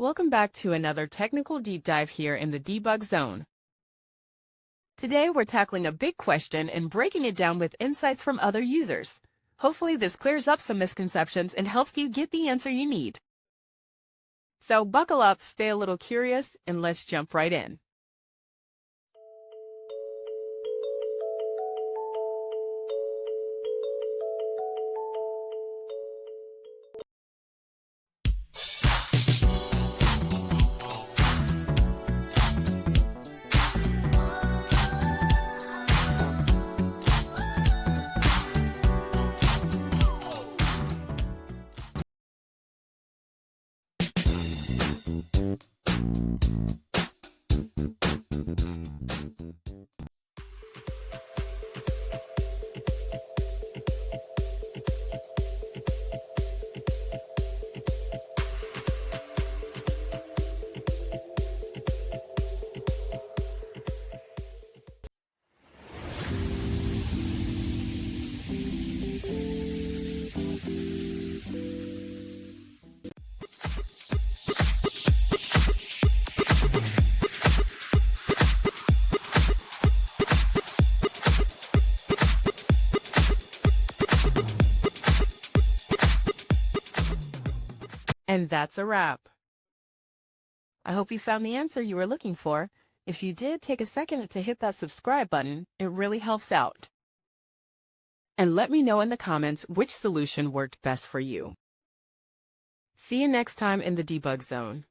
Welcome back to another technical deep dive here in the debug zone. Today we're tackling a big question and breaking it down with insights from other users. Hopefully this clears up some misconceptions and helps you get the answer you need. So buckle up, stay a little curious, and let's jump right in. And that's a wrap. I hope you found the answer you were looking for. If you did, take a second to hit that subscribe button. It really helps out. And let me know in the comments which solution worked best for you. See you next time in the debug zone.